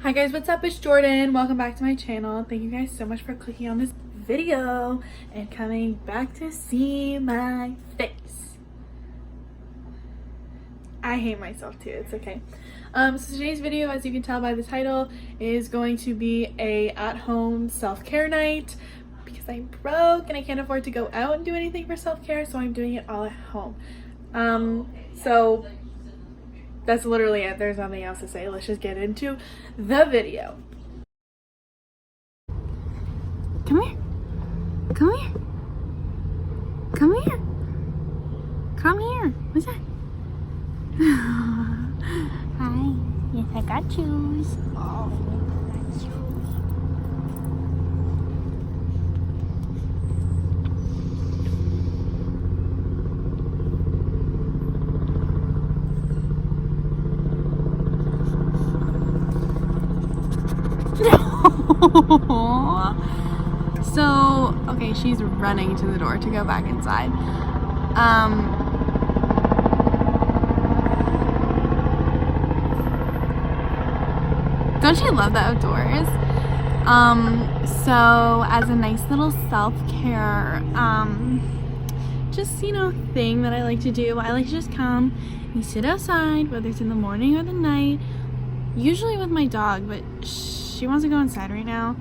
Hi guys, what's up? It's Jordan. Welcome back to my channel. Thank you guys so much for clicking on this video and coming back to see my face. I hate myself too, it's okay. So today's video, as you can tell by the title, is going to be a at-home self-care night because I'm broke and I can't afford to go out and do anything for self-care, so I'm doing it all at home. So that's literally it. There's nothing else to say. Let's just get into the video. Come here. Come here. Come here. Come here. What's that? Hi. Yes, I got shoes. Oh, I got shoes. So, okay, she's running to the door to go back inside. Don't you love the outdoors? So as a nice little self-care, just, thing that I like to do, I like to just come and sit outside, whether it's in the morning or the night, usually with my dog, but she wants to go inside right now.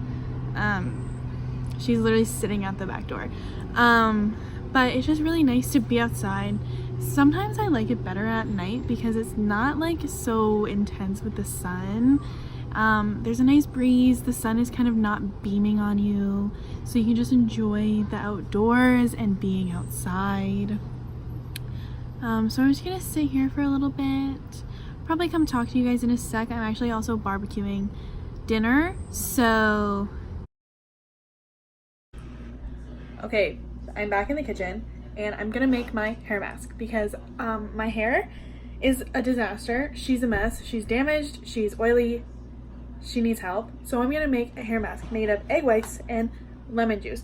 She's literally sitting at the back door. But it's just really nice to be outside. Sometimes I like it better at night because it's not like so intense with the sun. There's a nice breeze, the sun is kind of not beaming on you, so you can just enjoy the outdoors and being outside. So I'm just gonna sit here for a little bit, probably come talk to you guys in a sec. I'm actually also barbecuing dinner, so okay, I'm back in the kitchen and I'm gonna make my hair mask because my hair is a disaster. She's a mess, she's damaged, she's oily, she needs help. So I'm gonna make a hair mask made of egg whites and lemon juice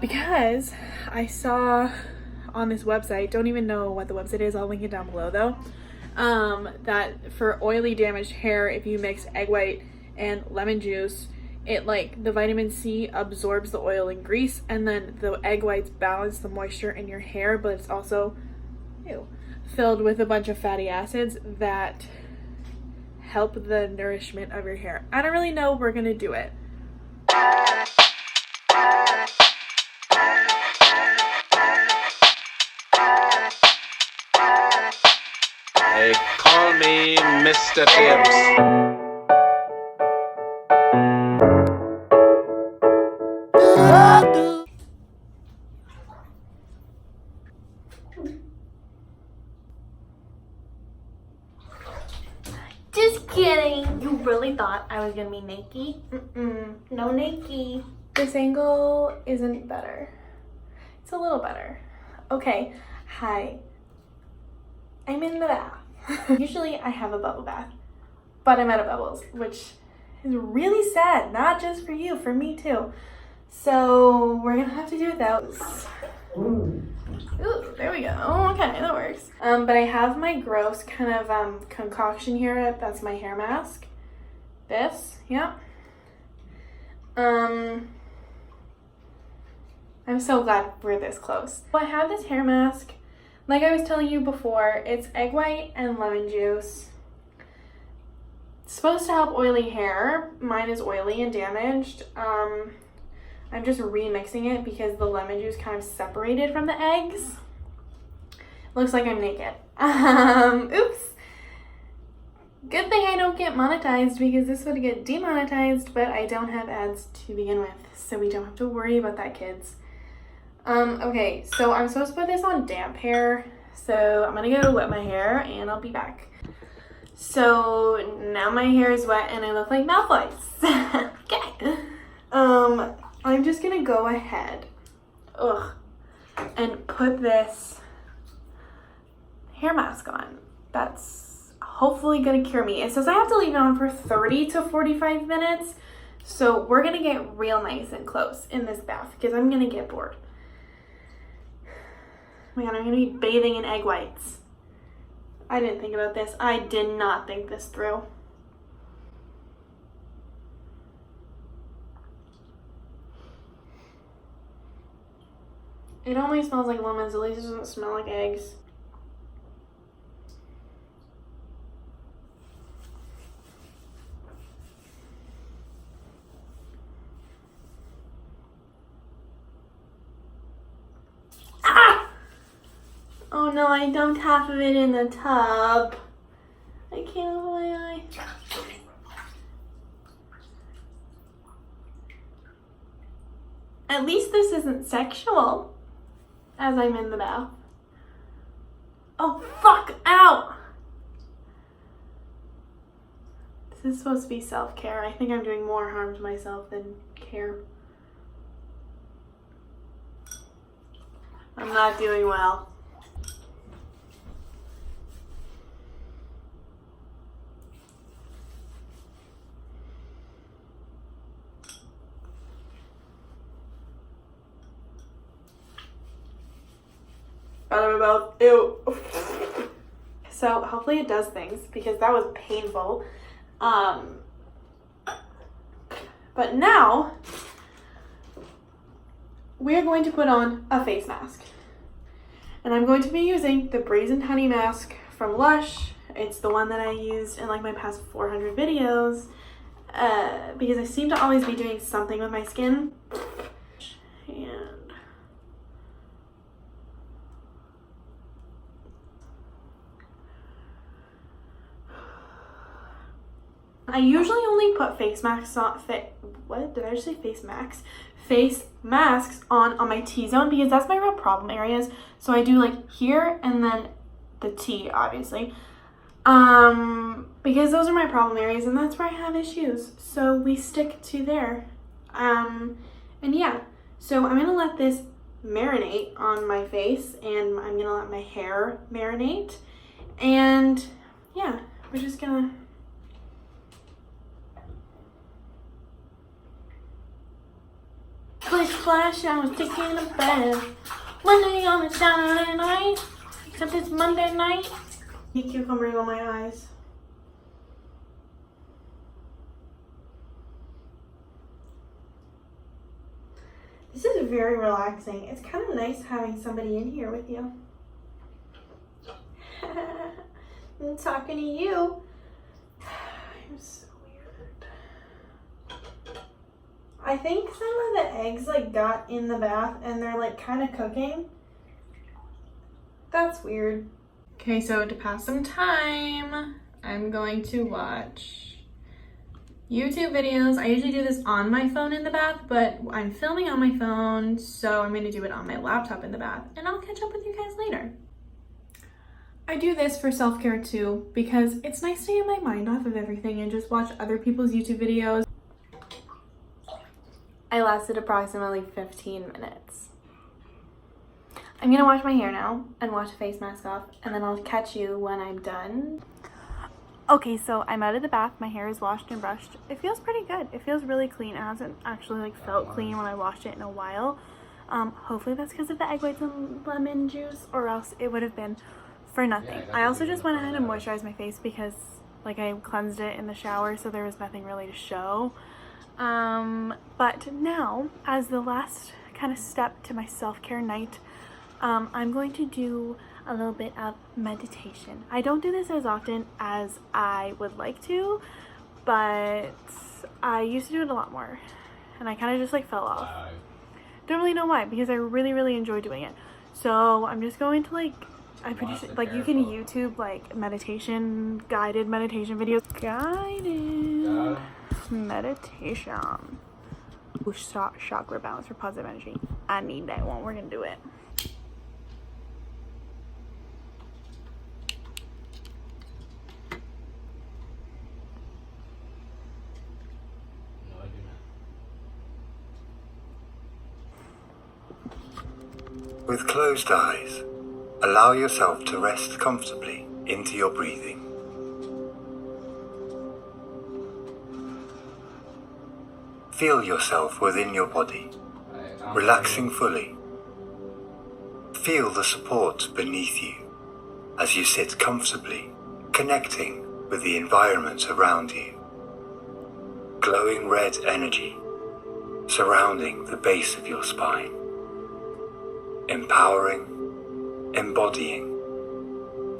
because I saw on this website, don't even know what the website is, I'll link it down below though, that for oily damaged hair, if you mix egg white and lemon juice, it the vitamin C absorbs the oil and grease, and then the egg whites balance the moisture in your hair, but it's also filled with a bunch of fatty acids that help the nourishment of your hair. I don't really know, we're gonna do it. They call me Mr. Tibbs. Just kidding. You really thought I was gonna be naked? No naked. This angle isn't better. It's a little better. Okay, hi. I'm in the bath. Usually I have a bubble bath, but I'm out of bubbles, which is really sad. Not just for you, for me too. So we're gonna have to do those. Ooh, there we go. Okay, that works. But I have my gross kind of concoction here. That's my hair mask. This, yeah. I'm so glad we're this close. So I have this hair mask. Like I was telling you before, it's egg white and lemon juice. It's supposed to help oily hair. Mine is oily and damaged. I'm just remixing it because the lemon juice kind of separated from the eggs. Looks like I'm naked. Oops. Good thing I don't get monetized because this would get demonetized, but I don't have ads to begin with, so we don't have to worry about that, kids. Okay, so I'm supposed to put this on damp hair, so I'm gonna go wet my hair and I'll be back. So now my hair is wet and I look like Malfoy. Okay. I'm just gonna go ahead, and put this hair mask on. That's hopefully gonna cure me. It says I have to leave it on for 30 to 45 minutes, so we're gonna get real nice and close in this bath because I'm gonna get bored. Oh my god, I'm gonna be bathing in egg whites. I didn't think about this. I did not think this through. It only smells like lemons. At least it doesn't smell like eggs. Ah! Oh no, I dumped half of it in the tub. I can't open my eye. At least this isn't sexual as I'm in the bath. Oh, fuck! Ow! This is supposed to be self-care. I think I'm doing more harm to myself than care. I'm not doing well. About ew. So hopefully it does things because that was painful. But now we're going to put on a face mask. And I'm going to be using the Brazen Honey mask from Lush. It's the one that I used in like my past 400 videos because I seem to always be doing something with my skin. And I usually only put face masks on what did I just say? Face masks on my T-zone because that's my real problem areas. So I do like here and then the T, obviously, because those are my problem areas and that's where I have issues. So we stick to there, and yeah. So I'm gonna let this marinate on my face, and I'm gonna let my hair marinate, and yeah, we're just gonna. Splish splash, I was taking a bath. Monday on a Saturday night, except it's Monday night. Need cucumbers on my eyes. This is very relaxing. It's kind of nice having somebody in here with you. I'm talking to you. I'm so weird. I think some of the eggs like got in the bath and they're like kind of cooking. That's weird. Okay, so to pass some time, I'm going to watch YouTube videos. I usually do this on my phone in the bath, but I'm filming on my phone, so I'm going to do it on my laptop in the bath, and I'll catch up with you guys later. I do this for self-care too, because it's nice to get my mind off of everything and just watch other people's YouTube videos. I lasted approximately 15 minutes. I'm gonna wash my hair now and wash the face mask off, and then I'll catch you when I'm done. Okay, so I'm out of the bath. My hair is washed and brushed. It feels pretty good. It feels really clean. It hasn't actually like felt clean when I washed it in a while. Hopefully that's because of the egg whites and lemon juice, or else it would have been for nothing. I also just went ahead and moisturized my face because like I cleansed it in the shower, so there was nothing really to show. But now, as the last kind of step to my self-care night, I'm going to do a little bit of meditation. I don't do this as often as I would like to, but I used to do it a lot more, and I kind of just like fell off. Don't really know why, because I really enjoy doing it. So I'm just going to like, I'm pretty sure like you can YouTube like guided meditation videos. Guided meditation. Chakra balance for positive energy. I need that one. We're gonna do it. With closed eyes, allow yourself to rest comfortably into your breathing. Feel yourself within your body, relaxing fully. Feel the support beneath you as you sit comfortably, connecting with the environment around you. Glowing red energy surrounding the base of your spine. empowering, embodying,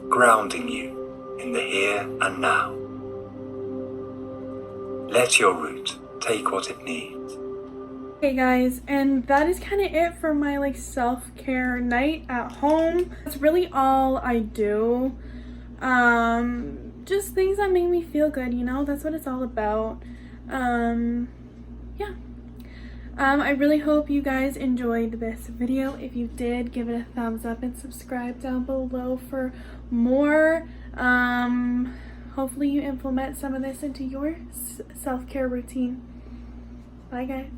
grounding you in the here and now. Let your root take what it needs. Okay guys, and that is kind of it for my self-care night at home. That's really all I do. Just things that make me feel good, that's what it's all about. Yeah. I really hope you guys enjoyed this video. If you did, give it a thumbs up and subscribe down below for more. Hopefully you implement some of this into your self-care routine. Bye guys.